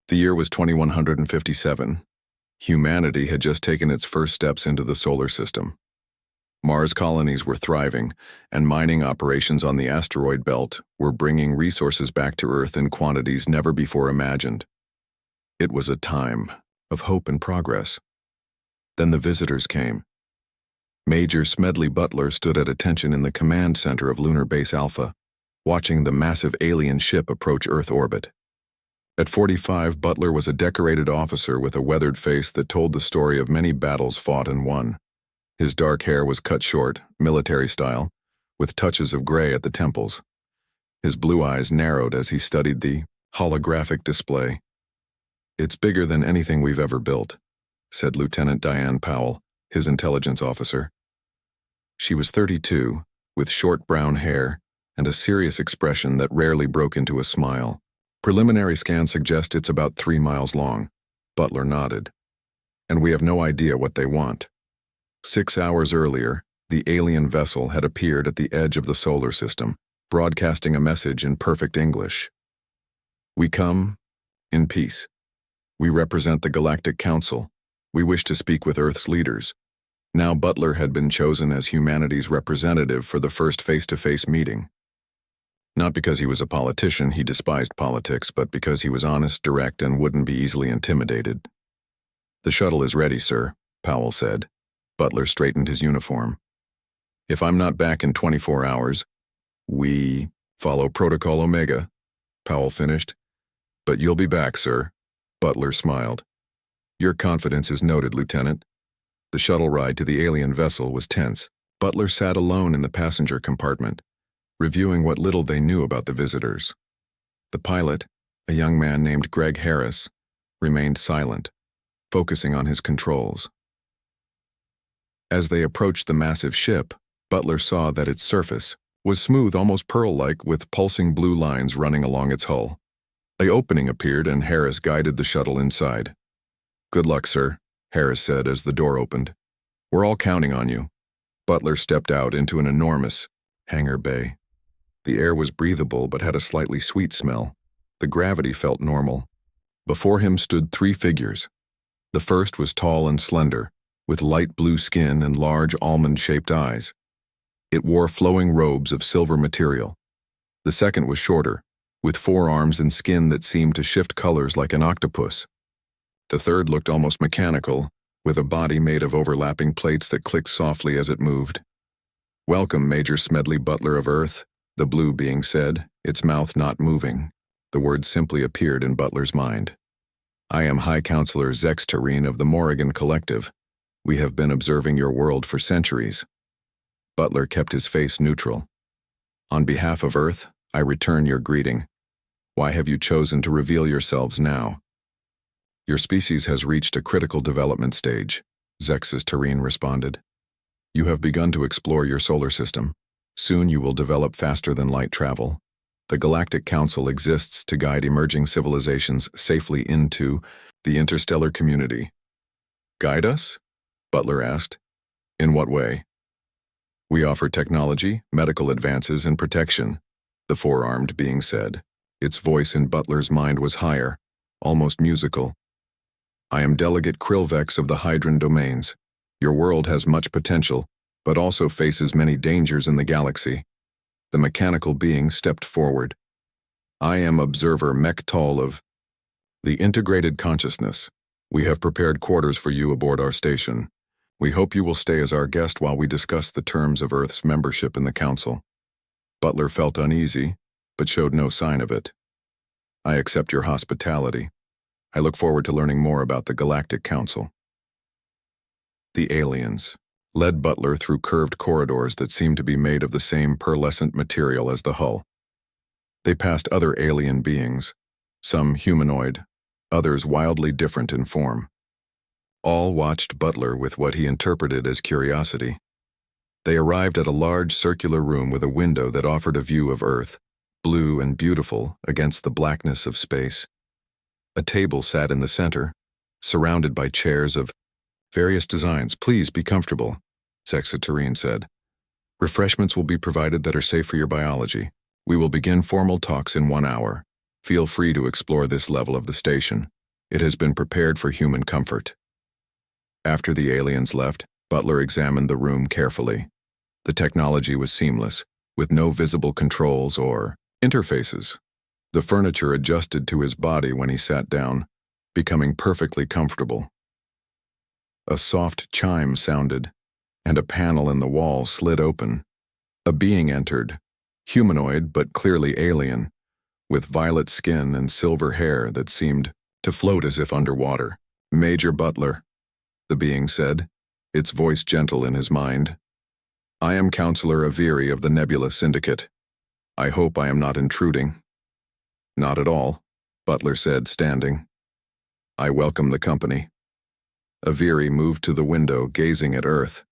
The year was 2157. Humanity had just taken its first steps into the solar system. Mars colonies were thriving, and mining operations on the asteroid belt were bringing resources back to Earth in quantities never before imagined. It was a time of hope and progress. Then the visitors came. Major Smedley Butler stood at attention in the command center of Lunar Base Alpha, watching the massive alien ship approach Earth orbit. At 45, Butler was a decorated officer with a weathered face that told the story of many battles fought and won. His dark hair was cut short, military style, with touches of gray at the temples. His blue eyes narrowed as he studied the holographic display. "It's bigger than anything we've ever built," said Lieutenant Diane Powell, his intelligence officer. She was 32, with short brown hair and a serious expression that rarely broke into a smile. "Preliminary scans suggest it's about 3 miles long," Butler nodded. "And we have no idea what they want." 6 hours earlier, the alien vessel had appeared at the edge of the solar system, broadcasting a message in perfect English. "We come in peace. We represent the Galactic Council. We wish to speak with Earth's leaders." Now Butler had been chosen as humanity's representative for the first face-to-face meeting. Not because he was a politician, he despised politics, but because he was honest, direct, and wouldn't be easily intimidated. "The shuttle is ready, sir," Powell said. Butler straightened his uniform. "If I'm not back in 24 hours, we follow Protocol Omega," Powell finished. "But you'll be back, sir." Butler smiled. "Your confidence is noted, Lieutenant." The shuttle ride to the alien vessel was tense. Butler sat alone in the passenger compartment, reviewing what little they knew about the visitors. The pilot, a young man named Greg Harris, remained silent, focusing on his controls. As they approached the massive ship, Butler saw that its surface was smooth, almost pearl-like, with pulsing blue lines running along its hull. An opening appeared and Harris guided the shuttle inside. "Good luck, sir," Harris said as the door opened. "We're all counting on you." Butler stepped out into an enormous hangar bay. The air was breathable but had a slightly sweet smell. The gravity felt normal. Before him stood 3 figures. The first was tall and slender, with light blue skin and large almond-shaped eyes. It wore flowing robes of silver material. The second was shorter, with forearms and skin that seemed to shift colors like an octopus. The third looked almost mechanical, with a body made of overlapping plates that clicked softly as it moved. "Welcome, Major Smedley Butler of Earth," the blue being said, its mouth not moving. The words simply appeared in Butler's mind. "I am High Counselor Zex Tareen of the Morrigan Collective. We have been observing your world for centuries." Butler kept his face neutral. "On behalf of Earth, I return your greeting. Why have you chosen to reveal yourselves now?" "Your species has reached a critical development stage," Zex's Tareen responded. "You have begun to explore your solar system. Soon you will develop faster than light travel. The Galactic Council exists to guide emerging civilizations safely into the interstellar community." "Guide us?" Butler asked. "In what way?" "We offer technology, medical advances, and protection," the four-armed being said. Its voice in Butler's mind was higher, almost musical. "I am Delegate Krillvex of the Hydron Domains. Your world has much potential, but also faces many dangers in the galaxy." The mechanical being stepped forward. "I am Observer Mech-Tol of the Integrated Consciousness. We have prepared quarters for you aboard our station. We hope you will stay as our guest while we discuss the terms of Earth's membership in the Council." Butler felt uneasy, but showed no sign of it. "I accept your hospitality. I look forward to learning more about the Galactic Council." The aliens led Butler through curved corridors that seemed to be made of the same pearlescent material as the hull. They passed other alien beings, some humanoid, others wildly different in form. All watched Butler with what he interpreted as curiosity. They arrived at a large circular room with a window that offered a view of Earth, blue and beautiful against the blackness of space. A table sat in the center, surrounded by chairs of various designs. "Please be comfortable," Zexa Tareen said. "Refreshments will be provided that are safe for your biology. We will begin formal talks in 1 hour. Feel free to explore this level of the station." It has been prepared for human comfort. After the aliens left, Butler examined the room carefully. The technology was seamless, with no visible controls or interfaces. The furniture adjusted to his body when he sat down, becoming perfectly comfortable. A soft chime sounded, and a panel in the wall slid open. A being entered, humanoid but clearly alien, with violet skin and silver hair that seemed to float as if underwater. "Major Butler," the being said, its voice gentle in his mind. "I am Counselor Aviri of the Nebula Syndicate. I hope I am not intruding." "Not at all," Butler said, standing. "I welcome the company." Aviri moved to the window, gazing at Earth.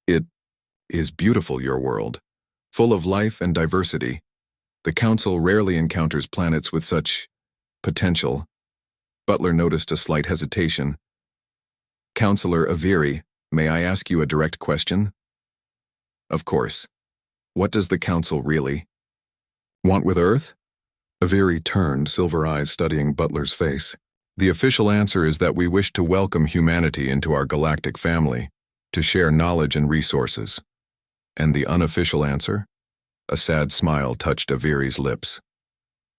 "It is beautiful, your world, full of life and diversity. The Council rarely encounters planets with such potential." Butler noticed a slight hesitation. "Counselor Aviri, may I ask you a direct question?" "Of course. What does the Council really want with Earth?" Aviri turned, silver eyes studying Butler's face. "The official answer is that we wish to welcome humanity into our galactic family, to share knowledge and resources." "And the unofficial answer?" A sad smile touched Aviri's lips.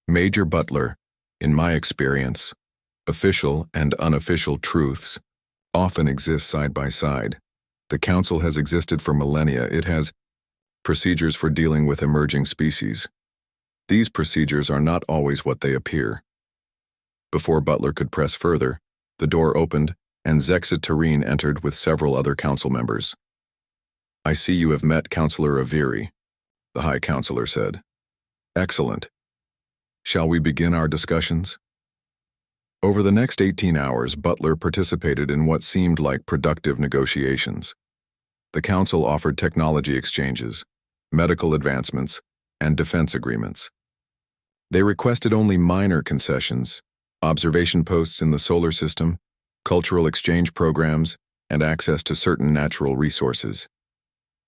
"Major Butler, in my experience, official and unofficial truths often exist side by side. The Council has existed for millennia. It has procedures for dealing with emerging species. These procedures are not always what they appear." Before Butler could press further, the door opened and Zexa Tareen entered with several other council members. "I see you have met Counselor Aviri," the High Counselor said. "Excellent. Shall we begin our discussions?" Over the next 18 hours, Butler participated in what seemed like productive negotiations. The Council offered technology exchanges, medical advancements, and defense agreements. They requested only minor concessions: observation posts in the solar system, cultural exchange programs, and access to certain natural resources.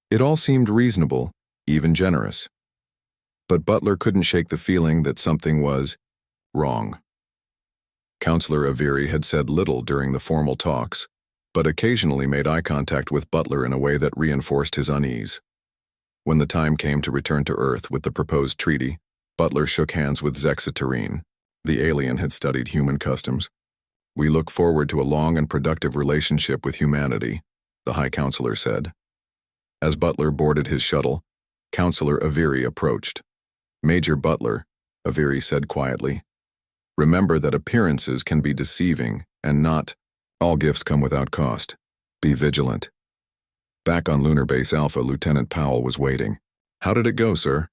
It all seemed reasonable, even generous. But Butler couldn't shake the feeling that something was wrong. Counselor Aviri had said little during the formal talks, but occasionally made eye contact with Butler in a way that reinforced his unease. When the time came to return to Earth with the proposed treaty, Butler shook hands with Zexa Tareen. The alien had studied human customs. "We look forward to a long and productive relationship with humanity," the High Counselor said. As Butler boarded his shuttle, Counselor Aviri approached. "Major Butler," Aviri said quietly, "remember that appearances can be deceiving, and not all gifts come without cost. Be vigilant." Back on Lunar Base Alpha, Lieutenant Powell was waiting. "How did it go, sir?"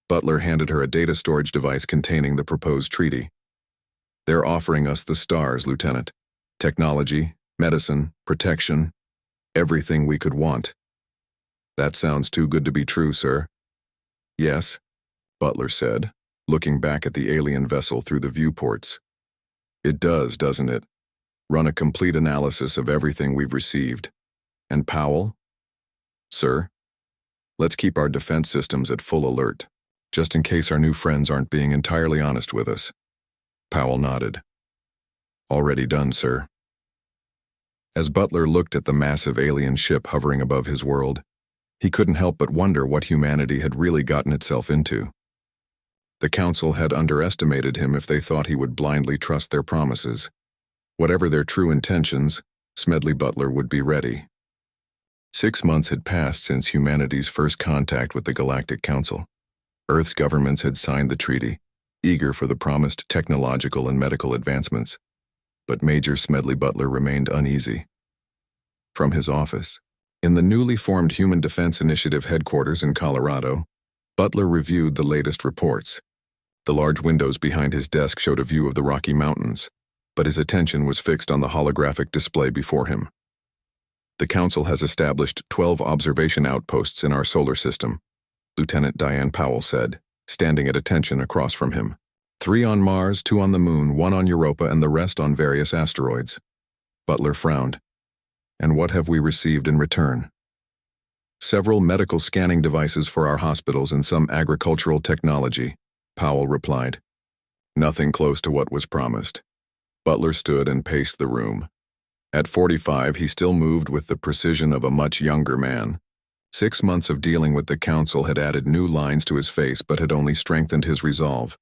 Butler handed her a data storage device containing the proposed treaty. "They're offering us the stars, Lieutenant. Technology, medicine, protection, everything we could want." "That sounds too good to be true, sir." "Yes," Butler said, looking back at the alien vessel through the viewports. "It does, doesn't it? Run a complete analysis of everything we've received. And Powell?" "Sir? Let's keep our defense systems at full alert, just in case our new friends aren't being entirely honest with us." Powell nodded. "Already done, sir." As Butler looked at the massive alien ship hovering above his world, he couldn't help but wonder what humanity had really gotten itself into. The Council had underestimated him if they thought he would blindly trust their promises. Whatever their true intentions, Smedley Butler would be ready. 6 months had passed since humanity's first contact with the Galactic Council. Earth's governments had signed the treaty, eager for the promised technological and medical advancements. But Major Smedley Butler remained uneasy. From his office, in the newly formed Human Defense Initiative headquarters in Colorado, Butler reviewed the latest reports. The large windows behind his desk showed a view of the Rocky Mountains, but his attention was fixed on the holographic display before him. "The Council has established 12 observation outposts in our solar system," Lieutenant Diane Powell said, standing at attention across from him. 3 on Mars, 2 on the Moon, 1 on Europa, and the rest on various asteroids. Butler frowned. "And what have we received in return?" "Several medical scanning devices for our hospitals and some agricultural technology," Powell replied. "Nothing close to what was promised." Butler stood and paced the room. At 45, he still moved with the precision of a much younger man. 6 months of dealing with the council had added new lines to his face but had only strengthened his resolve.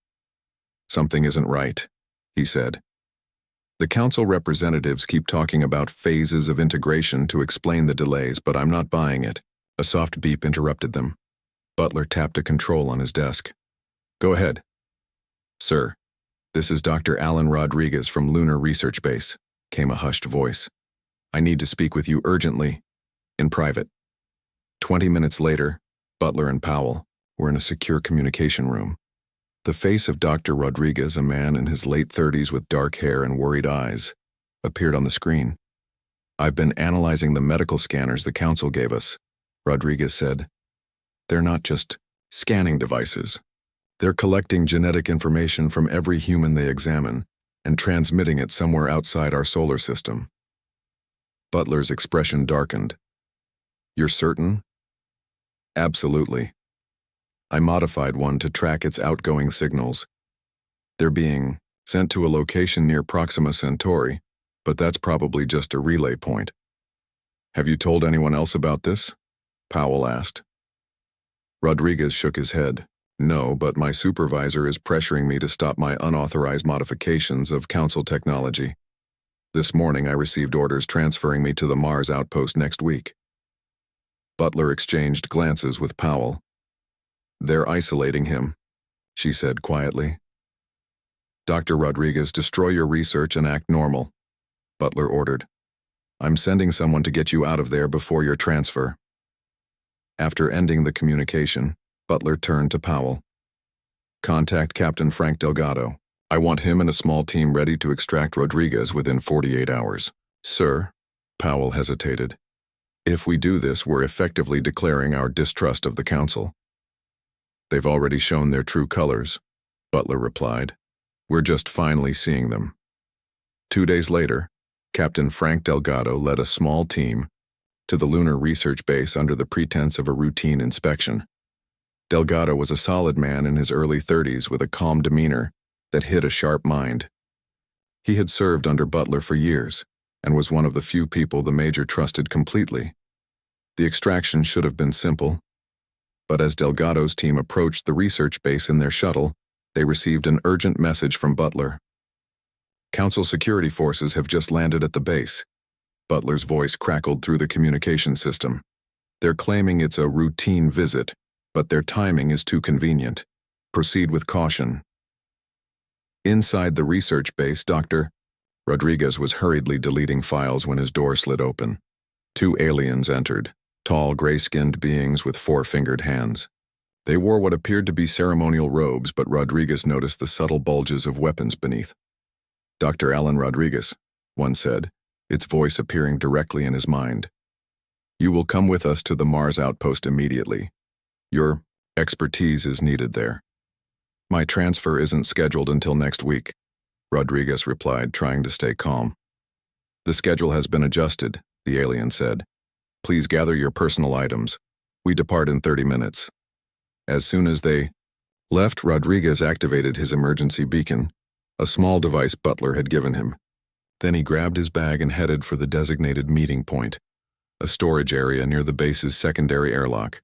"Something isn't right," he said. "The council representatives keep talking about phases of integration to explain the delays, but I'm not buying it." A soft beep interrupted them. Butler tapped a control on his desk. "Go ahead." "Sir, this is Dr. Alan Rodriguez from Lunar Research Base," came a hushed voice. "I need to speak with you urgently, in private." 20 minutes later, Butler and Powell were in a secure communication room. The face of Dr. Rodriguez, a man in his late 30s with dark hair and worried eyes, appeared on the screen. "I've been analyzing the medical scanners the council gave us," Rodriguez said. "They're not just scanning devices. They're collecting genetic information from every human they examine and transmitting it somewhere outside our solar system." Butler's expression darkened. "You're certain?" "Absolutely. I modified one to track its outgoing signals. They're being sent to a location near Proxima Centauri, but that's probably just a relay point." "Have you told anyone else about this?" Powell asked. Rodriguez shook his head. "No, but my supervisor is pressuring me to stop my unauthorized modifications of council technology. This morning I received orders transferring me to the Mars outpost next week." Butler exchanged glances with Powell. "They're isolating him," she said quietly. "Dr. Rodriguez, destroy your research and act normal," Butler ordered. "I'm sending someone to get you out of there before your transfer." After ending the communication, Butler turned to Powell. "Contact Captain Frank Delgado. I want him and a small team ready to extract Rodriguez within 48 hours. "Sir," Powell hesitated. "If we do this, we're effectively declaring our distrust of the council." "They've already shown their true colors," Butler replied. "We're just finally seeing them." 2 days later, Captain Frank Delgado led a small team to the Lunar Research Base under the pretense of a routine inspection. Delgado was a solid man in his early 30s with a calm demeanor that hid a sharp mind. He had served under Butler for years and was one of the few people the Major trusted completely. The extraction should have been simple, but as Delgado's team approached the research base in their shuttle, they received an urgent message from Butler. "Council security forces have just landed at the base." Butler's voice crackled through the communication system. "They're claiming it's a routine visit, but their timing is too convenient. Proceed with caution." Inside the research base, Dr. Rodriguez was hurriedly deleting files when his door slid open. 2 aliens entered, tall, gray-skinned beings with 4-fingered hands. They wore what appeared to be ceremonial robes, but Rodriguez noticed the subtle bulges of weapons beneath. "Dr. Alan Rodriguez," one said, its voice appearing directly in his mind. "You will come with us to the Mars outpost immediately. Your expertise is needed there." "My transfer isn't scheduled until next week," Rodriguez replied, trying to stay calm. "The schedule has been adjusted," the alien said. "Please gather your personal items. We depart in 30 minutes. As soon as they left, Rodriguez activated his emergency beacon, a small device Butler had given him. Then he grabbed his bag and headed for the designated meeting point, a storage area near the base's secondary airlock.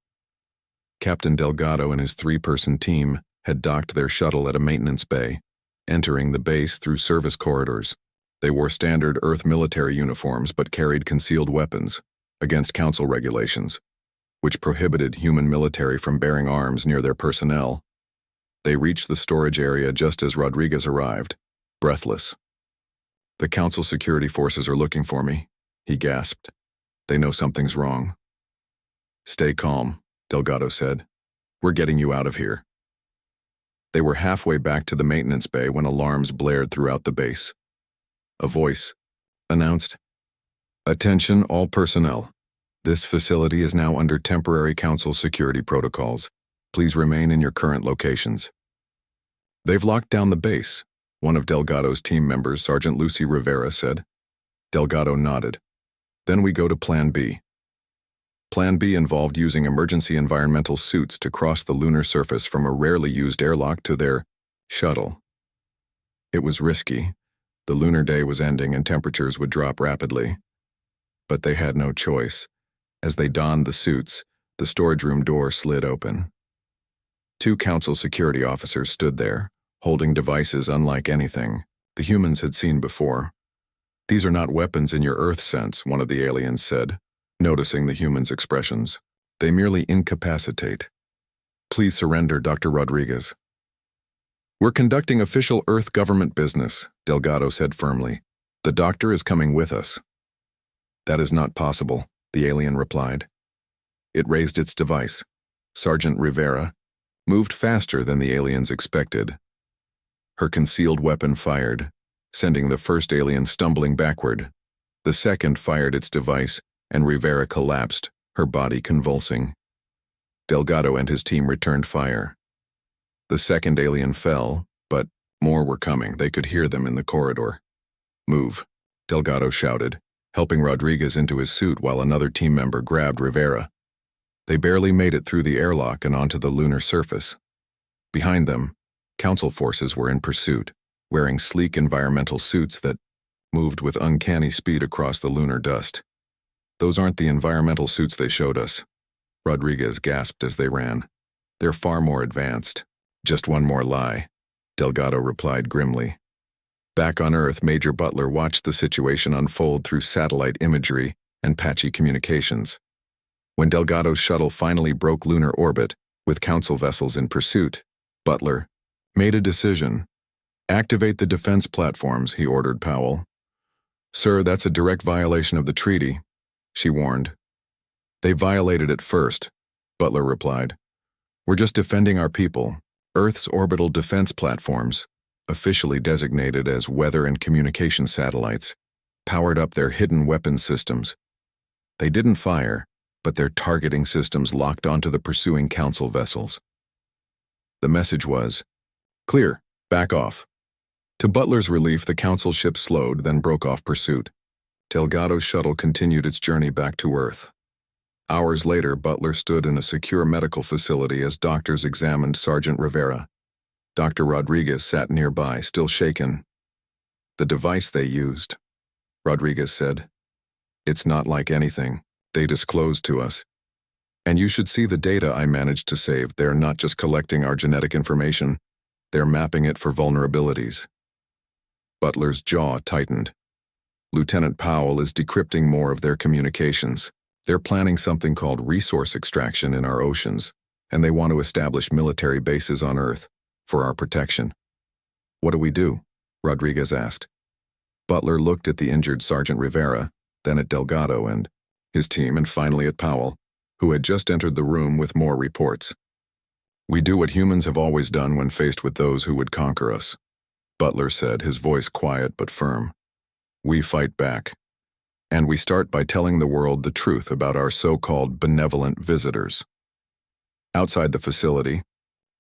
Captain Delgado and his 3-person team had docked their shuttle at a maintenance bay, entering the base through service corridors. They wore standard Earth military uniforms but carried concealed weapons, against council regulations, which prohibited human military from bearing arms near their personnel. They reached the storage area just as Rodriguez arrived, breathless. "The council security forces are looking for me," he gasped. "They know something's wrong." "Stay calm," Delgado said. "We're getting you out of here." They were halfway back to the maintenance bay when alarms blared throughout the base. A voice announced, "Attention all personnel. This facility is now under temporary council security protocols. Please remain in your current locations." "They've locked down the base," one of Delgado's team members, Sergeant Lucy Rivera, said. Delgado nodded. "Then we go to Plan B." Plan B involved using emergency environmental suits to cross the lunar surface from a rarely used airlock to their shuttle. It was risky, The lunar day was ending and temperatures would drop rapidly. But they had no choice. As they donned the suits, the storage room door slid open. 2 council security officers stood there, holding devices unlike anything the humans had seen before. "These are not weapons in your Earth sense," one of the aliens said, noticing the humans' expressions. "They merely incapacitate. Please surrender, Dr. Rodriguez." "We're conducting official Earth government business," Delgado said firmly. "The doctor is coming with us." "That is not possible," the alien replied. It raised its device. Sergeant Rivera moved faster than the aliens expected. Her concealed weapon fired, sending the first alien stumbling backward. The second fired its device, and Rivera collapsed, her body convulsing. Delgado and his team returned fire. The second alien fell, but more were coming. They could hear them in the corridor. "Move," Delgado shouted, helping Rodriguez into his suit while another team member grabbed Rivera. They barely made it through the airlock and onto the lunar surface. Behind them, Council forces were in pursuit, wearing sleek environmental suits that moved with uncanny speed across the lunar dust. "Those aren't the environmental suits they showed us," Rodriguez gasped as they ran. "They're far more advanced." "Just one more lie," Delgado replied grimly. Back on Earth, Major Butler watched the situation unfold through satellite imagery and patchy communications. When Delgado's shuttle finally broke lunar orbit, with Council vessels in pursuit, Butler made a decision. "Activate the defense platforms," he ordered Powell. "Sir, that's a direct violation of the treaty," she warned. "They violated it first," Butler replied. "We're just defending our people." Earth's orbital defense platforms, officially designated as weather and communication satellites, powered up their hidden weapons systems. They didn't fire, but their targeting systems locked onto the pursuing Council vessels. The message was, "Clear, back off." To Butler's relief, the Council ship slowed, then broke off pursuit. Delgado's shuttle continued its journey back to Earth. Hours later, Butler stood in a secure medical facility as doctors examined Sergeant Rivera. Dr. Rodriguez sat nearby, still shaken. "The device they used," Rodriguez said. "It's not like anything they disclosed to us. And you should see the data I managed to save. They're not just collecting our genetic information, they're mapping it for vulnerabilities." Butler's jaw tightened. "Lieutenant Powell is decrypting more of their communications. They're planning something called resource extraction in our oceans, and they want to establish military bases on Earth for our protection." "What do we do?" Rodriguez asked. Butler looked at the injured Sergeant Rivera, then at Delgado and his team, and finally at Powell, who had just entered the room with more reports. "We do what humans have always done when faced with those who would conquer us," Butler said, his voice quiet but firm. "We fight back. And we start by telling the world the truth about our so-called benevolent visitors." Outside the facility,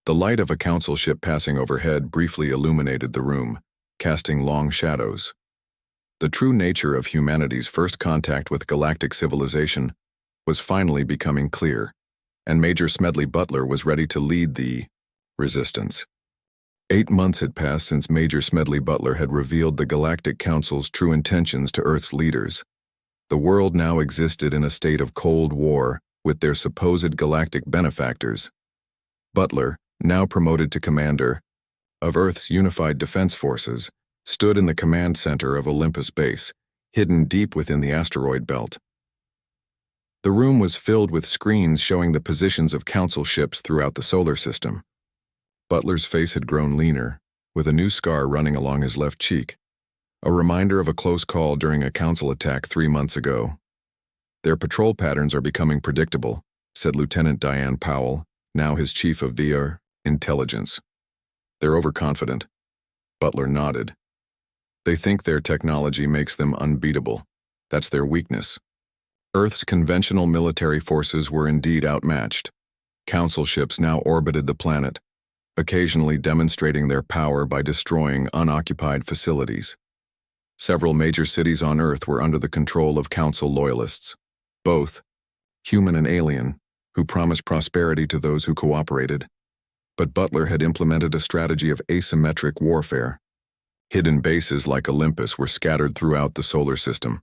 the light of a Council ship passing overhead briefly illuminated the room, casting long shadows. The true nature of humanity's first contact with galactic civilization was finally becoming clear, and Major Smedley Butler was ready to lead the resistance. 8 months had passed since Major Smedley Butler had revealed the Galactic Council's true intentions to Earth's leaders. The world now existed in a state of Cold War with their supposed galactic benefactors. Butler, now promoted to commander of Earth's Unified Defense Forces, stood in the command center of Olympus Base, hidden deep within the asteroid belt. The room was filled with screens showing the positions of Council ships throughout the solar system. Butler's face had grown leaner, with a new scar running along his left cheek, a reminder of a close call during a Council attack 3 months ago. "Their patrol patterns are becoming predictable," said Lieutenant Diane Powell, now his chief of VR intelligence. "They're overconfident." Butler nodded. "They think their technology makes them unbeatable. That's their weakness." Earth's conventional military forces were indeed outmatched. Council ships now orbited the planet, occasionally demonstrating their power by destroying unoccupied facilities. Several major cities on Earth were under the control of Council loyalists, both human and alien, who promised prosperity to those who cooperated. But Butler had implemented a strategy of asymmetric warfare. Hidden bases like Olympus were scattered throughout the solar system.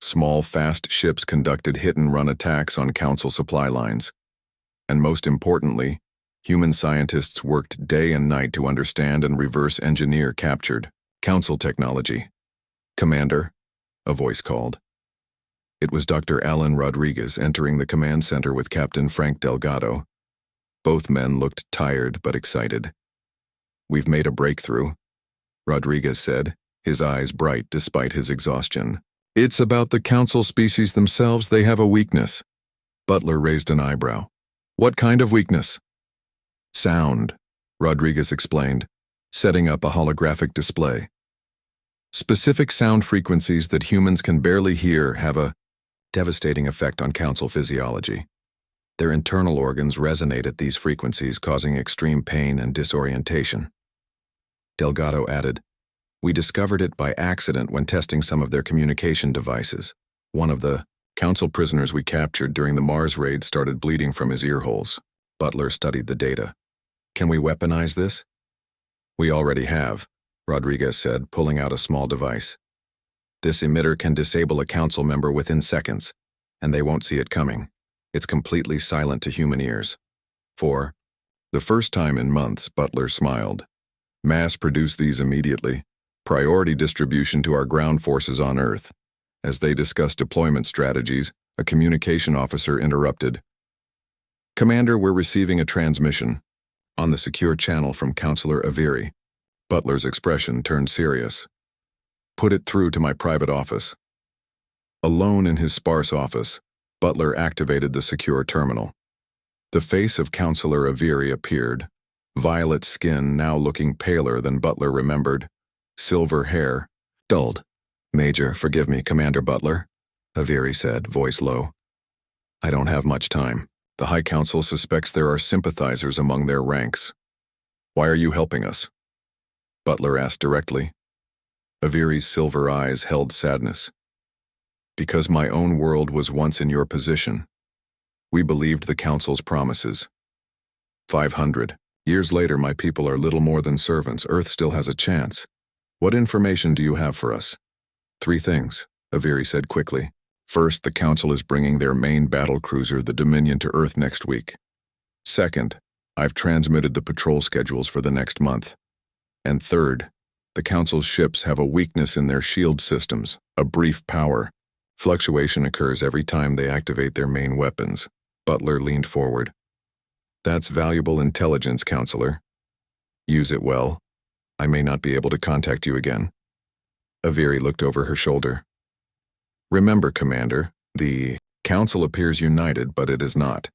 Small, fast ships conducted hit-and-run attacks on Council supply lines. And most importantly, human scientists worked day and night to understand and reverse engineer captured Council technology. "Commander," a voice called. It was Dr. Alan Rodriguez entering the command center with Captain Frank Delgado. Both men looked tired but excited. "We've made a breakthrough," Rodriguez said, his eyes bright despite his exhaustion. "It's about the Council species themselves. They have a weakness." Butler raised an eyebrow. "What kind of weakness?" "Sound," Rodriguez explained, setting up a holographic display. "Specific sound frequencies that humans can barely hear have a devastating effect on Council physiology. Their internal organs resonate at these frequencies, causing extreme pain and disorientation." Delgado added, "We discovered it by accident when testing some of their communication devices. One of the Council prisoners we captured during the Mars raid started bleeding from his ear holes." Butler studied the data. "Can we weaponize this?" "We already have," Rodriguez said, pulling out a small device. "This emitter can disable a Council member within seconds, and they won't see it coming. It's completely silent to human ears." For the first time in months, Butler smiled. "Mass-produce these immediately. Priority distribution to our ground forces on Earth." As they discussed deployment strategies, a communication officer interrupted. "Commander, we're receiving a transmission on the secure channel from Counselor Aviri." Butler's expression turned serious. "Put it through to my private office." Alone in his sparse office, Butler activated the secure terminal. The face of Counselor Aviri appeared, violet skin now looking paler than Butler remembered, silver hair, dulled. "Major, forgive me, Commander Butler," Aviri said, voice low. "I don't have much time. The High Council suspects there are sympathizers among their ranks." "Why are you helping us?" Butler asked directly. Aviri's silver eyes held sadness. "Because my own world was once in your position. We believed the Council's promises. 500 years later, my people are little more than servants. Earth still has a chance. What information do you have for us?" "3 things," Aviri said quickly. "First, the Council is bringing their main battlecruiser, the Dominion, to Earth next week. Second, I've transmitted the patrol schedules for the next month. And third, the Council's ships have a weakness in their shield systems, a brief power. Fluctuation occurs every time they activate their main weapons." Butler leaned forward. "That's valuable intelligence, Counselor. Use it well. I may not be able to contact you again." Aviri looked over her shoulder. "Remember, Commander, the Council appears united, but it is not.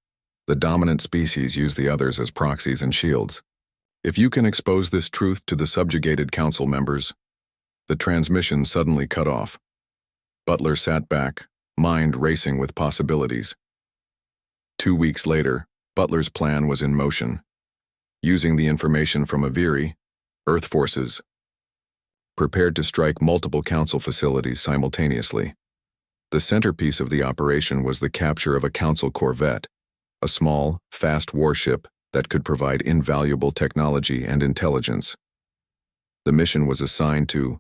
The dominant species use the others as proxies and shields. If you can expose this truth to the subjugated Council members..." The transmission suddenly cut off. Butler sat back, mind racing with possibilities. 2 weeks later, Butler's plan was in motion. Using the information from Aviri, Earth forces prepared to strike multiple Council facilities simultaneously. The centerpiece of the operation was the capture of a Council corvette, a small, fast warship that could provide invaluable technology and intelligence. The mission was assigned to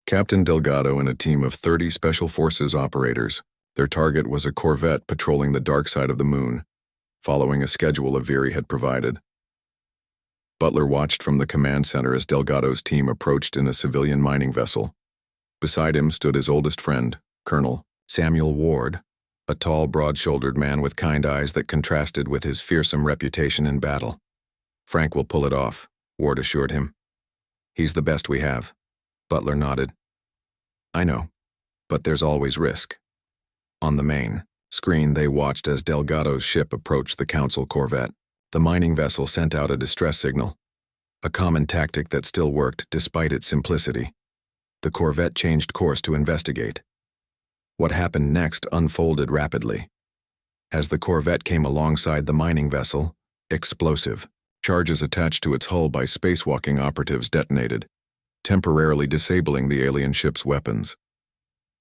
Captain Delgado and a team of 30 Special Forces operators. Their target was a corvette patrolling the dark side of the moon, following a schedule Aviri had provided. Butler watched from the command center as Delgado's team approached in a civilian mining vessel. Beside him stood his oldest friend, Colonel Samuel Ward, a tall, broad-shouldered man with kind eyes that contrasted with his fearsome reputation in battle. "Frank will pull it off," Ward assured him. "He's the best we have." Butler nodded. "I know, but there's always risk." On the main screen, they watched as Delgado's ship approached the Council corvette. The mining vessel sent out a distress signal, a common tactic that still worked despite its simplicity. The corvette changed course to investigate. What happened next unfolded rapidly. As the corvette came alongside the mining vessel, explosive charges attached to its hull by spacewalking operatives detonated, temporarily disabling the alien ship's weapons.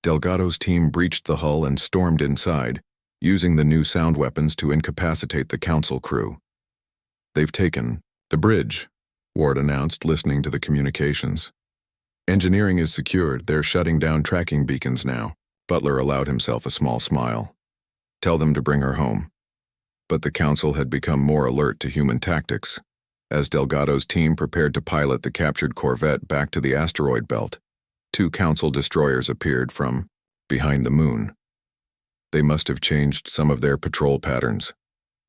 Delgado's team breached the hull and stormed inside, using the new sound weapons to incapacitate the Council crew. "They've taken the bridge," Ward announced, listening to the communications. Engineering is secured. They're shutting down tracking beacons now. Butler allowed himself a small smile. Tell them to bring her home. But the Council had become more alert to human tactics. As Delgado's team prepared to pilot the captured corvette back to the asteroid belt, 2 Council destroyers appeared from behind the moon. They must have changed some of their patrol patterns,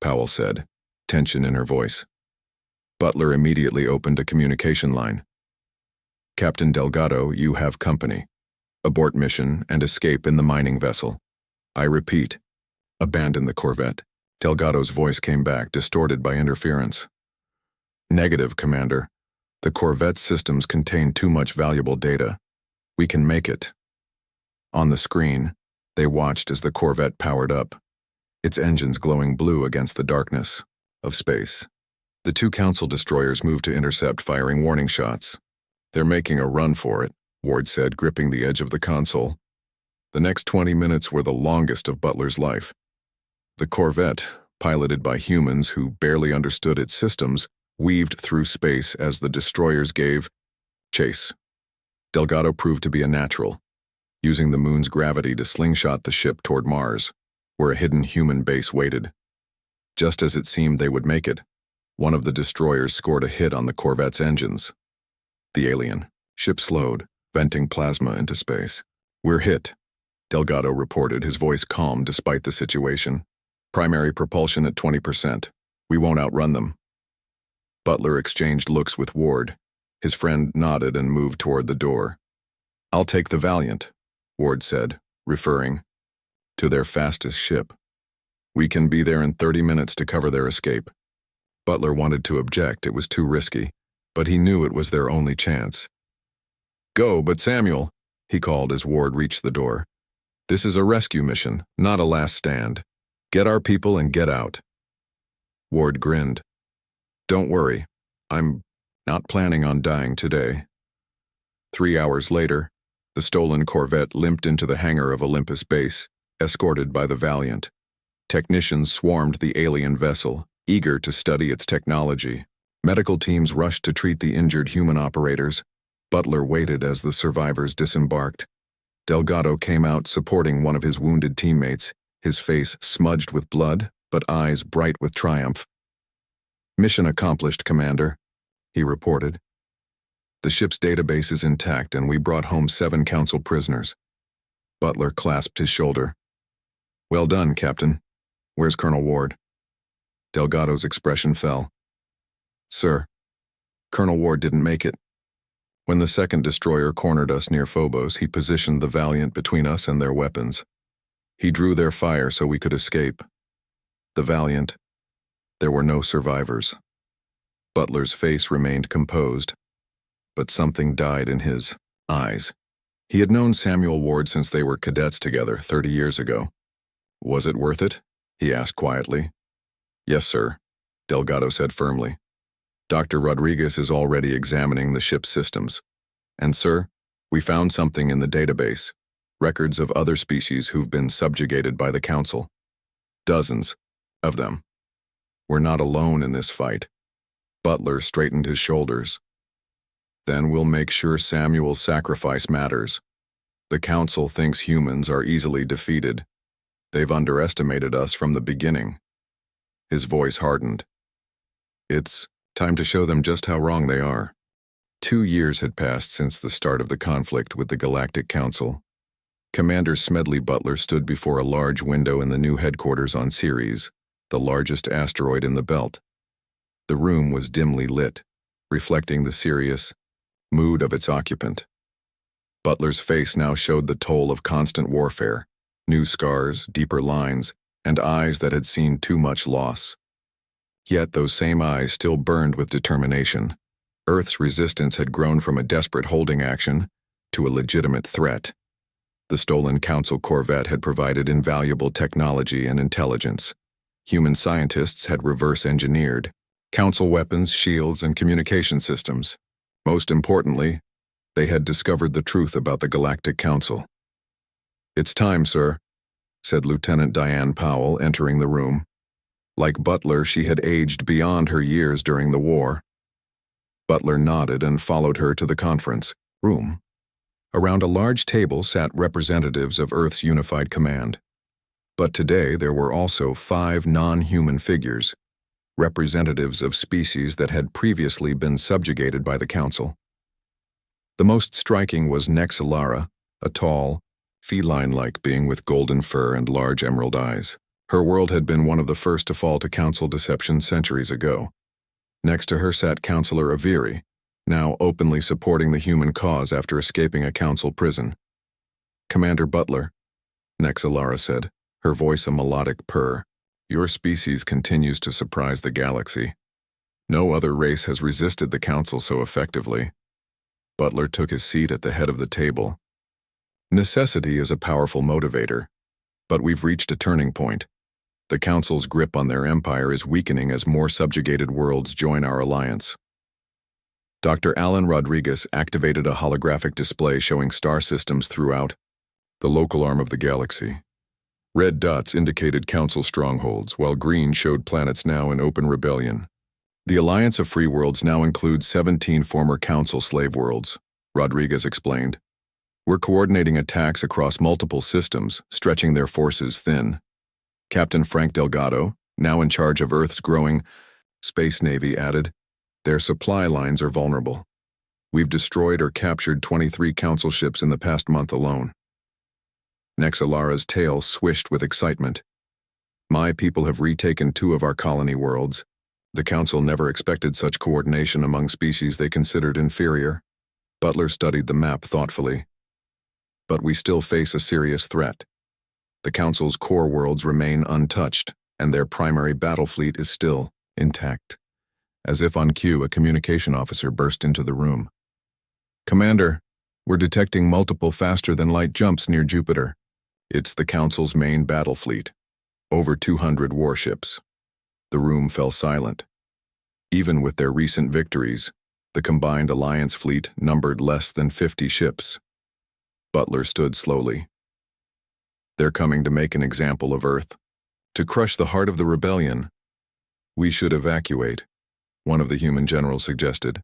Powell said, tension in her voice. Butler immediately opened a communication line. Captain Delgado, you have company. Abort mission and escape in the mining vessel. I repeat, abandon the corvette. Delgado's voice came back, distorted by interference. Negative, Commander. The corvette's systems contain too much valuable data. We can make it. On the screen, they watched as the corvette powered up, its engines glowing blue against the darkness of space. The 2 Council destroyers moved to intercept, firing warning shots. They're making a run for it, Ward said, gripping the edge of the console. The next 20 minutes were the longest of Butler's life. The corvette, piloted by humans who barely understood its systems, weaved through space as the destroyers gave chase. Delgado proved to be a natural, using the moon's gravity to slingshot the ship toward Mars, where a hidden human base waited. Just as it seemed they would make it, one of the destroyers scored a hit on the corvette's engines. The alien ship slowed, venting plasma into space. We're hit, Delgado reported, his voice calm despite the situation. Primary propulsion at 20%. We won't outrun them. Butler exchanged looks with Ward. His friend nodded and moved toward the door. I'll take the Valiant, Ward said, referring to their fastest ship. We can be there in 30 minutes to cover their escape. Butler wanted to object, it was too risky, but he knew it was their only chance. Go, but Samuel, he called as Ward reached the door. This is a rescue mission, not a last stand. Get our people and get out. Ward grinned. Don't worry, I'm not planning on dying today. 3 hours later, the stolen corvette limped into the hangar of Olympus Base, escorted by the Valiant. Technicians swarmed the alien vessel, eager to study its technology. Medical teams rushed to treat the injured human operators. Butler waited as the survivors disembarked. Delgado came out supporting one of his wounded teammates, his face smudged with blood, but eyes bright with triumph. Mission accomplished, Commander, he reported. The ship's database is intact and we brought home 7 Council prisoners. Butler clasped his shoulder. Well done, Captain. Where's Colonel Ward? Delgado's expression fell. Sir, Colonel Ward didn't make it. When the 2nd destroyer cornered us near Phobos, he positioned the Valiant between us and their weapons. He drew their fire so we could escape. The Valiant. There were no survivors. Butler's face remained composed, but something died in his eyes. He had known Samuel Ward since they were cadets together 30 years ago. Was it worth it? He asked quietly. Yes, sir, Delgado said firmly. Dr. Rodriguez is already examining the ship's systems. And, sir, we found something in the database. Records of other species who've been subjugated by the Council. Dozens of them. We're not alone in this fight. Butler straightened his shoulders. Then we'll make sure Samuel's sacrifice matters. The Council thinks humans are easily defeated. They've underestimated us from the beginning. His voice hardened. It's time to show them just how wrong they are. 2 years had passed since the start of the conflict with the Galactic Council. Commander Smedley Butler stood before a large window in the new headquarters on Ceres, the largest asteroid in the belt. The room was dimly lit, reflecting the serious mood of its occupant. Butler's face now showed the toll of constant warfare, new scars, deeper lines, and eyes that had seen too much loss. Yet those same eyes still burned with determination. Earth's resistance had grown from a desperate holding action to a legitimate threat. The stolen Council corvette had provided invaluable technology and intelligence. Human scientists had reverse-engineered Council weapons, shields, and communication systems. Most importantly, they had discovered the truth about the Galactic Council. It's time, sir, said Lieutenant Diane Powell, entering the room. Like Butler, she had aged beyond her years during the war. Butler nodded and followed her to the conference room. Around a large table sat representatives of Earth's unified command. But today there were also 5 non-human figures, representatives of species that had previously been subjugated by the Council. The most striking was Nexalara, a tall, feline-like being with golden fur and large emerald eyes. Her world had been one of the first to fall to Council deception centuries ago. Next to her sat Councillor Aviri, now openly supporting the human cause after escaping a Council prison. "Commander Butler," Nexalara said, her voice a melodic purr, "your species continues to surprise the galaxy. No other race has resisted the Council so effectively." Butler took his seat at the head of the table. "Necessity is a powerful motivator, but we've reached a turning point. The Council's grip on their empire is weakening as more subjugated worlds join our alliance." Dr. Alan Rodriguez activated a holographic display showing star systems throughout the local arm of the galaxy. Red dots indicated Council strongholds, while green showed planets now in open rebellion. "The Alliance of Free Worlds now includes 17 former Council slave worlds," Rodriguez explained. "We're coordinating attacks across multiple systems, stretching their forces thin." Captain Frank Delgado, now in charge of Earth's growing Space Navy, added, "Their supply lines are vulnerable. We've destroyed or captured 23 Council ships in the past month alone." Nexalara's tail swished with excitement. "My people have retaken 2 of our colony worlds. The Council never expected such coordination among species they considered inferior." Butler studied the map thoughtfully. "But we still face a serious threat. The Council's core worlds remain untouched, and their primary battle fleet is still intact." As if on cue, a communication officer burst into the room. "Commander, we're detecting multiple faster-than-light jumps near Jupiter. It's the Council's main battle fleet. Over 200 warships." The room fell silent. Even with their recent victories, the combined Alliance fleet numbered less than 50 ships. Butler stood slowly. "They're coming to make an example of Earth. To crush the heart of the rebellion. We should evacuate," one of the human generals suggested.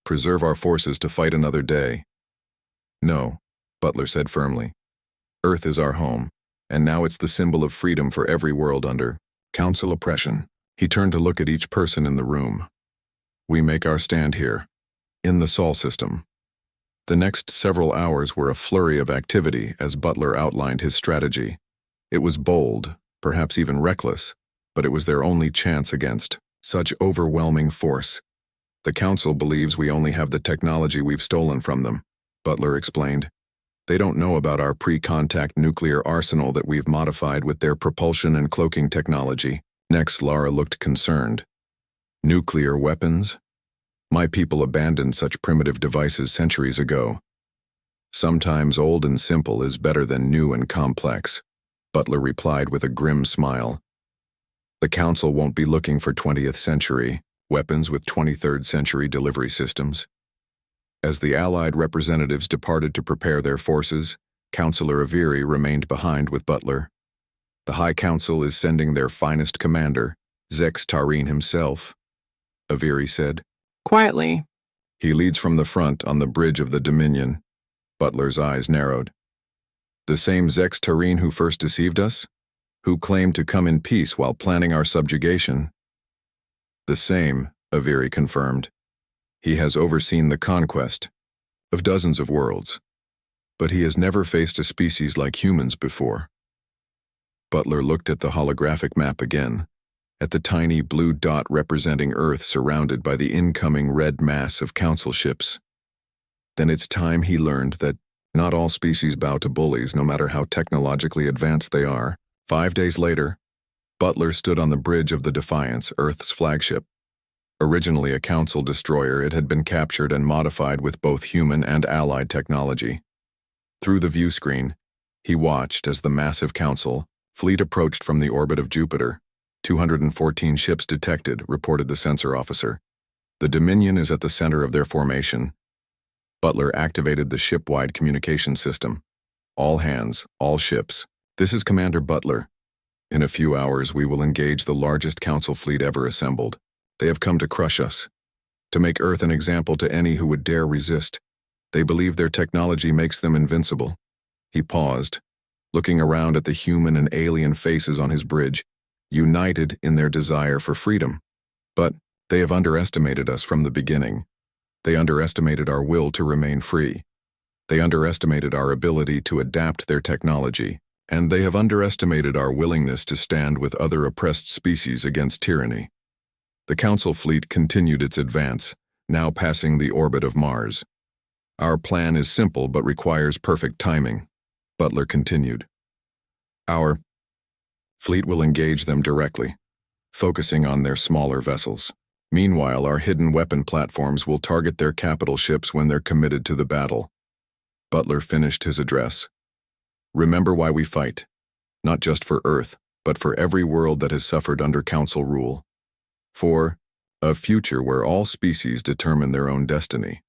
"Preserve our forces to fight another day." "No," Butler said firmly. "Earth is our home, and now it's the symbol of freedom for every world under Council oppression." He turned to look at each person in the room. "We make our stand here, in the Sol system." The next several hours were a flurry of activity as Butler outlined his strategy. It was bold, perhaps even reckless, but it was their only chance against such overwhelming force. "The Council believes we only have the technology we've stolen from them," Butler explained. "They don't know about our pre-contact nuclear arsenal that we've modified with their propulsion and cloaking technology." Nexalara looked concerned. "Nuclear weapons? My people abandoned such primitive devices centuries ago. Sometimes old and simple is better than new and complex," Butler replied with a grim smile. "The Council won't be looking for 20th century weapons with 23rd century delivery systems." As the Allied representatives departed to prepare their forces, Councillor Aviri remained behind with Butler. "The High Council is sending their finest commander, Zex Tareen himself," Aviri said. Quietly. "He leads from the front on the bridge of the Dominion." Butler's eyes narrowed. "The same Zex Tareen who first deceived us? Who claimed to come in peace while planning our subjugation?" "The same," Aviri confirmed. "He has overseen the conquest of dozens of worlds, but he has never faced a species like humans before." Butler looked at the holographic map again, at the tiny blue dot representing Earth surrounded by the incoming red mass of Council ships. Then it's time he learned that not all species bow to bullies, no matter how technologically advanced they are. 5 days later, Butler stood on the bridge of the Defiance, Earth's flagship. Originally a Council destroyer, it had been captured and modified with both human and Allied technology. Through the view screen, he watched as the massive Council fleet approached from the orbit of Jupiter. 214 ships detected, reported the sensor officer. The Dominion is at the center of their formation. Butler activated the ship-wide communication system. "All hands, all ships. This is Commander Butler. In a few hours we will engage the largest Council fleet ever assembled. They have come to crush us, to make Earth an example to any who would dare resist. They believe their technology makes them invincible. He paused, looking around at the human and alien faces on his bridge, united in their desire for freedom. But they have underestimated us from the beginning. They underestimated our will to remain free. They underestimated our ability to adapt their technology, and they have underestimated our willingness to stand with other oppressed species against tyranny. The Council fleet continued its advance, now passing the orbit of Mars. Our plan is simple but requires perfect timing, Butler continued. Our fleet will engage them directly, focusing on their smaller vessels. Meanwhile, our hidden weapon platforms will target their capital ships when they're committed to the battle. Butler finished his address. Remember why we fight, not just for Earth, but for every world that has suffered under Council rule. For a future where all species determine their own destiny.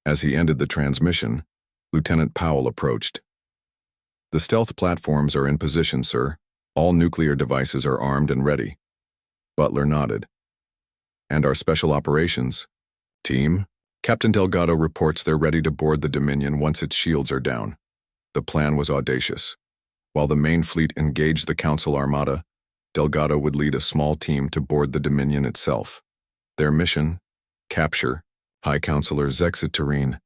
As he ended the transmission, Lieutenant Powell approached. The stealth platforms are in position, sir. All nuclear devices are armed and ready. Butler nodded. And our special operations team? Captain Delgado reports they're ready to board the Dominion once its shields are down. The plan was audacious. While the main fleet engaged the Council Armada, Delgado would lead a small team to board the Dominion itself. Their mission? Capture High Counselor Zexaterine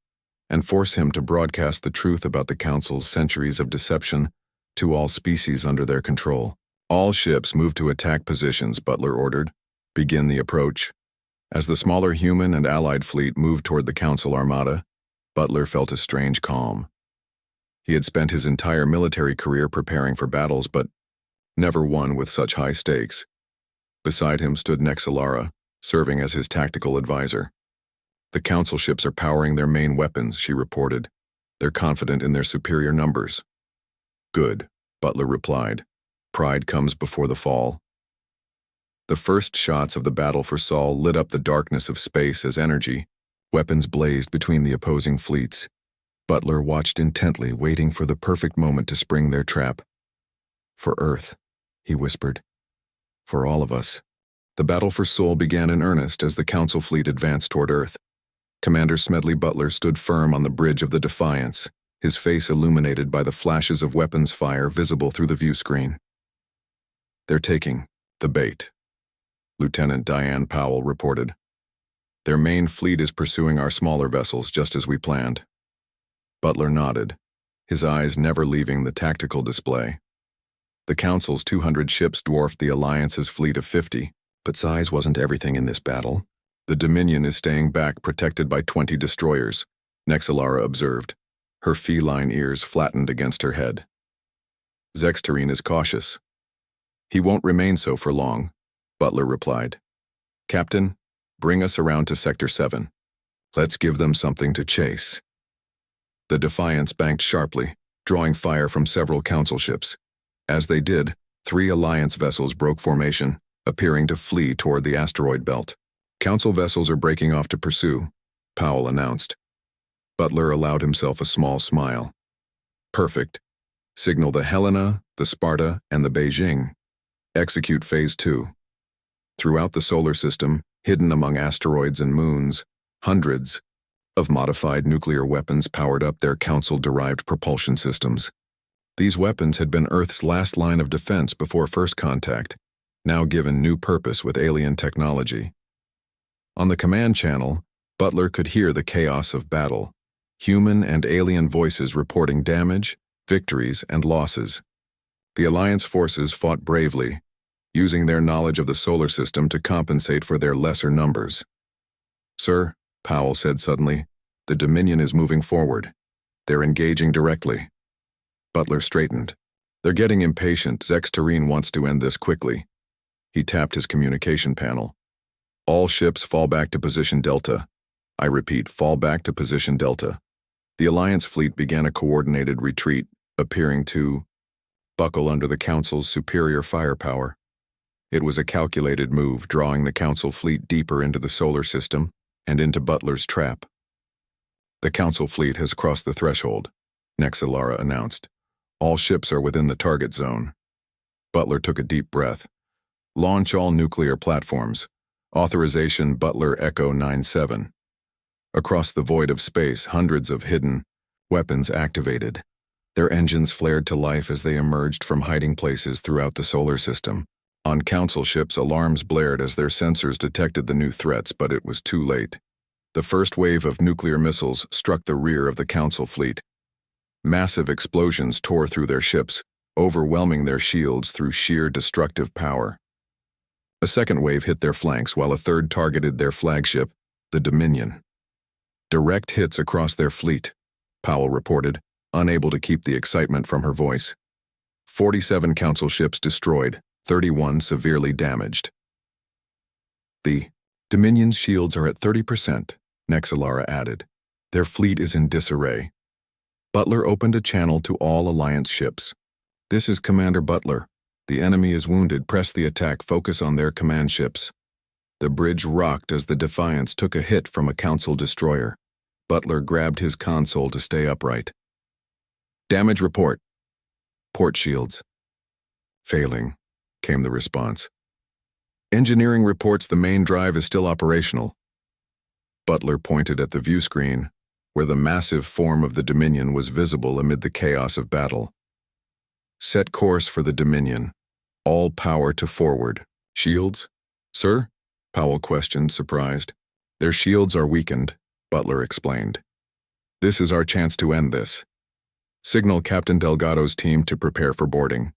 and force him to broadcast the truth about the Council's centuries of deception to all species under their control. All ships move to attack positions, Butler ordered. Begin the approach. As the smaller human and allied fleet moved toward the Council Armada, Butler felt a strange calm. He had spent his entire military career preparing for battles, but never one with such high stakes. Beside him stood Nexalara, serving as his tactical advisor. The Council ships are powering their main weapons, she reported. They're confident in their superior numbers. Good, Butler replied. Pride comes before the fall. The first shots of the battle for Sol lit up the darkness of space as energy. Weapons blazed between the opposing fleets. Butler watched intently, waiting for the perfect moment to spring their trap. For Earth, he whispered. For all of us. The battle for Sol began in earnest as the Council fleet advanced toward Earth. Commander Smedley Butler stood firm on the bridge of the Defiance, his face illuminated by the flashes of weapons fire visible through the view screen. They're taking the bait, Lieutenant Diane Powell reported. Their main fleet is pursuing our smaller vessels just as we planned. Butler nodded, his eyes never leaving the tactical display. The Council's 200 ships dwarfed the Alliance's fleet of 50, but size wasn't everything in this battle. The Dominion is staying back, protected by 20 destroyers, Nexalara observed, her feline ears flattened against her head. Zexaterine is cautious. He won't remain so for long, Butler replied. Captain, bring us around to Sector 7. Let's give them something to chase. The Defiance banked sharply, drawing fire from several Council ships. As they did, 3 Alliance vessels broke formation, appearing to flee toward the asteroid belt. Council vessels are breaking off to pursue, Powell announced. Butler allowed himself a small smile. Perfect. Signal the Helena, the Sparta, and the Beijing. Execute Phase 2. Throughout the solar system, hidden among asteroids and moons, hundreds of modified nuclear weapons powered up their Council-derived propulsion systems. These weapons had been Earth's last line of defense before first contact, now given new purpose with alien technology. On the command channel, Butler could hear the chaos of battle, human and alien voices reporting damage, victories, and losses. The Alliance forces fought bravely, using their knowledge of the solar system to compensate for their lesser numbers. Sir, Powell said suddenly, the Dominion is moving forward. They're engaging directly. Butler straightened. They're getting impatient. Zexaterine wants to end this quickly. He tapped his communication panel. All ships fall back to position Delta. I repeat, fall back to position Delta. The Alliance fleet began a coordinated retreat, appearing to buckle under the Council's superior firepower. It was a calculated move, drawing the Council fleet deeper into the solar system and into Butler's trap. The Council fleet has crossed the threshold, Nexalara announced. All ships are within the target zone. Butler took a deep breath. Launch all nuclear platforms. Authorization Butler Echo 97. Across the void of space, hundreds of hidden weapons activated. Their engines flared to life as they emerged from hiding places throughout the solar system. On Council ships, alarms blared as their sensors detected the new threats, but it was too late. The first wave of nuclear missiles struck the rear of the Council fleet. Massive explosions tore through their ships, overwhelming their shields through sheer destructive power. A second wave hit their flanks, while a third targeted their flagship, the Dominion. Direct hits across their fleet, Powell reported, unable to keep the excitement from her voice. 47 Council ships destroyed, 31 severely damaged. The Dominion's shields are at 30%, Nexalara added. Their fleet is in disarray. Butler opened a channel to all Alliance ships. This is Commander Butler. The enemy is wounded. Press the attack. Focus on their command ships. The bridge rocked as the Defiance took a hit from a Council destroyer. Butler grabbed his console to stay upright. Damage report. Port shields. Failing, came the response. Engineering reports the main drive is still operational. Butler pointed at the view screen, where the massive form of the Dominion was visible amid the chaos of battle. Set course for the Dominion. All power to forward. Shields? Sir? Powell questioned, surprised. Their shields are weakened, Butler explained. This is our chance to end this. Signal Captain Delgado's team to prepare for boarding.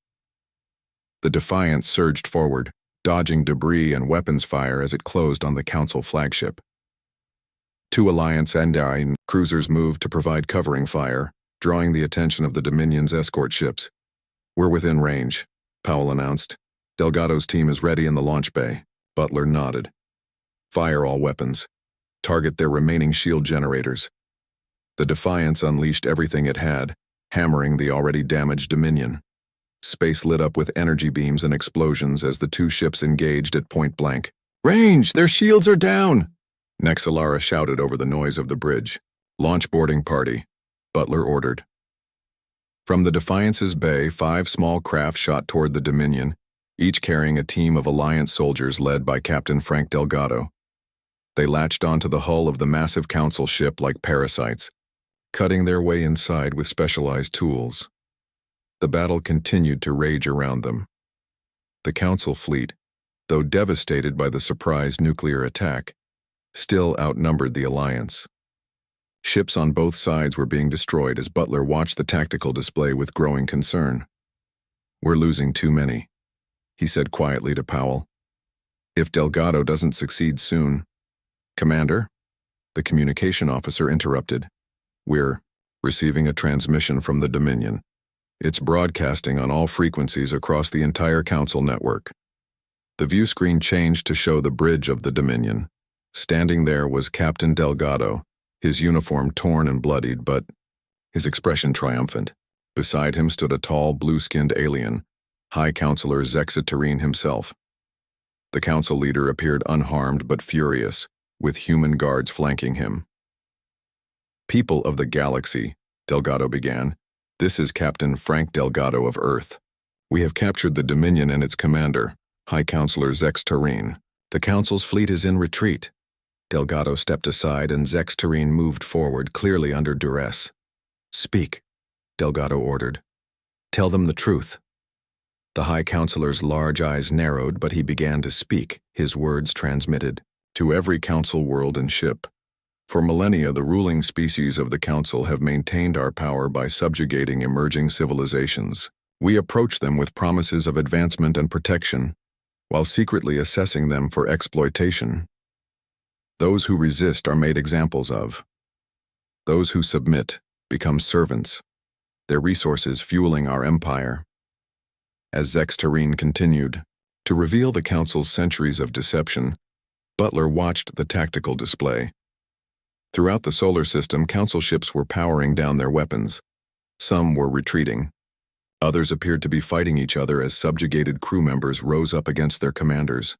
The Defiance surged forward, dodging debris and weapons fire as it closed on the Council flagship. 2 Alliance and cruisers moved to provide covering fire, drawing the attention of the Dominion's escort ships. We're within range, Powell announced. Delgado's team is ready in the launch bay. Butler nodded. Fire all weapons. Target their remaining shield generators. The Defiance unleashed everything it had, hammering the already damaged Dominion. Space lit up with energy beams and explosions as the 2 ships engaged at point blank. Range! Their shields are down! Nexalara shouted over the noise of the bridge. Launch boarding party, Butler ordered. From the Defiance's bay, 5 small craft shot toward the Dominion, each carrying a team of Alliance soldiers led by Captain Frank Delgado. They latched onto the hull of the massive Council ship like parasites, cutting their way inside with specialized tools. The battle continued to rage around them. The Council fleet, though devastated by the surprise nuclear attack, still outnumbered the Alliance. Ships on both sides were being destroyed as Butler watched the tactical display with growing concern. We're losing too many, he said quietly to Powell. If Delgado doesn't succeed soon. Commander? The communication officer interrupted. We're receiving a transmission from the Dominion. It's broadcasting on all frequencies across the entire Council network. The view screen changed to show the bridge of the Dominion. Standing there was Captain Delgado, his uniform torn and bloodied, but his expression triumphant. Beside him stood a tall, blue-skinned alien, High Counselor Zexaterine himself. The Council leader appeared unharmed but furious, with human guards flanking him. People of the galaxy, Delgado began, this is Captain Frank Delgado of Earth. We have captured the Dominion and its commander, High Counselor Zexaterine. The Council's fleet is in retreat. Delgado stepped aside and Zexaterine moved forward, clearly under duress. Speak, Delgado ordered. Tell them the truth. The High Counselor's large eyes narrowed, but he began to speak, his words transmitted. To every Council world and ship. For millennia, the ruling species of the Council have maintained our power by subjugating emerging civilizations. We approach them with promises of advancement and protection, while secretly assessing them for exploitation. Those who resist are made examples of. Those who submit become servants, their resources fueling our empire. As Zexaterine continued, to reveal the Council's centuries of deception, Butler watched the tactical display. Throughout the solar system, Council ships were powering down their weapons. Some were retreating. Others appeared to be fighting each other as subjugated crew members rose up against their commanders.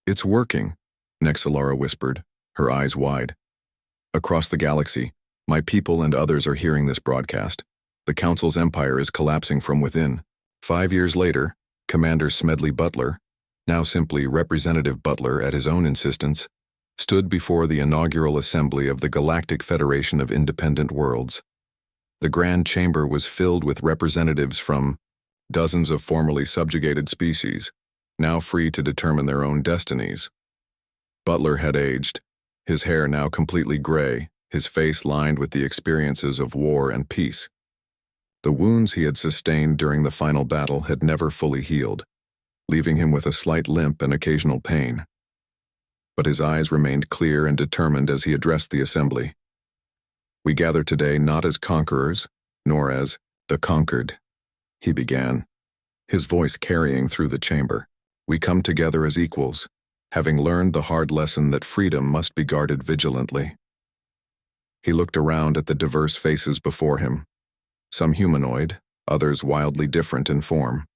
It's working, Nexalara whispered, her eyes wide. Across the galaxy, my people and others are hearing this broadcast. The Council's empire is collapsing from within. 5 years later, Commander Smedley Butler, now simply Representative Butler at his own insistence, stood before the inaugural assembly of the Galactic Federation of Independent Worlds. The Grand Chamber was filled with representatives from dozens of formerly subjugated species, now free to determine their own destinies. Butler had aged, his hair now completely gray, his face lined with the experiences of war and peace. The wounds he had sustained during the final battle had never fully healed, leaving him with a slight limp and occasional pain. But his eyes remained clear and determined as he addressed the assembly. "We gather today not as conquerors, nor as the conquered," he began, his voice carrying through the chamber. "We come together as equals, having learned the hard lesson that freedom must be guarded vigilantly." He looked around at the diverse faces before him, some humanoid, others wildly different in form.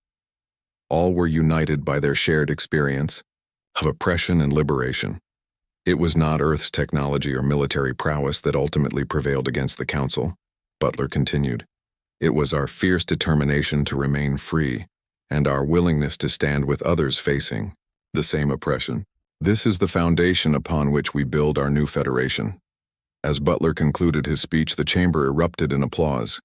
All were united by their shared experience of oppression and liberation. It was not Earth's technology or military prowess that ultimately prevailed against the Council, Butler continued. It was our fierce determination to remain free, and our willingness to stand with others facing the same oppression. This is the foundation upon which we build our new federation. As Butler concluded his speech, the chamber erupted in applause.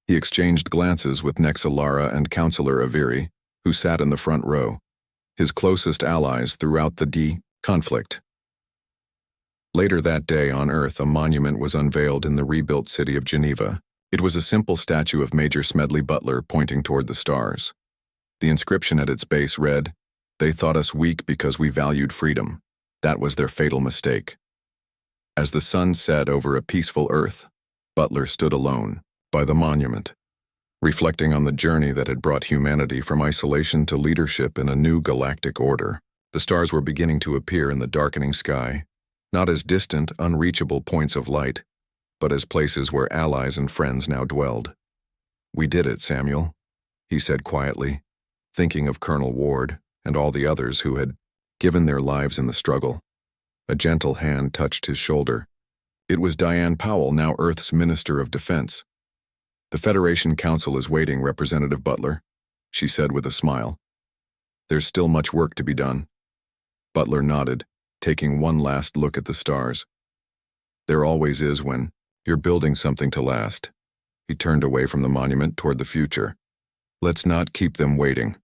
He exchanged glances with Nexalara and Councillor Aviri, who sat in the front row, his closest allies throughout the conflict. Later that day on Earth, a monument was unveiled in the rebuilt city of Geneva. It was a simple statue of Major Smedley Butler pointing toward the stars. The inscription at its base read, "They thought us weak because we valued freedom. That was their fatal mistake." As the sun set over a peaceful Earth, Butler stood alone by the monument, reflecting on the journey that had brought humanity from isolation to leadership in a new galactic order. The stars were beginning to appear in the darkening sky, not as distant, unreachable points of light, but as places where allies and friends now dwelled. "We did it, Samuel," he said quietly, thinking of Colonel Ward and all the others who had given their lives in the struggle. A gentle hand touched his shoulder. It was Diane Powell, now Earth's Minister of Defense. "The Federation Council is waiting, Representative Butler," she said with a smile. "There's still much work to be done." Butler nodded, taking one last look at the stars. "There always is when you're building something to last." He turned away from the monument toward the future. "Let's not keep them waiting."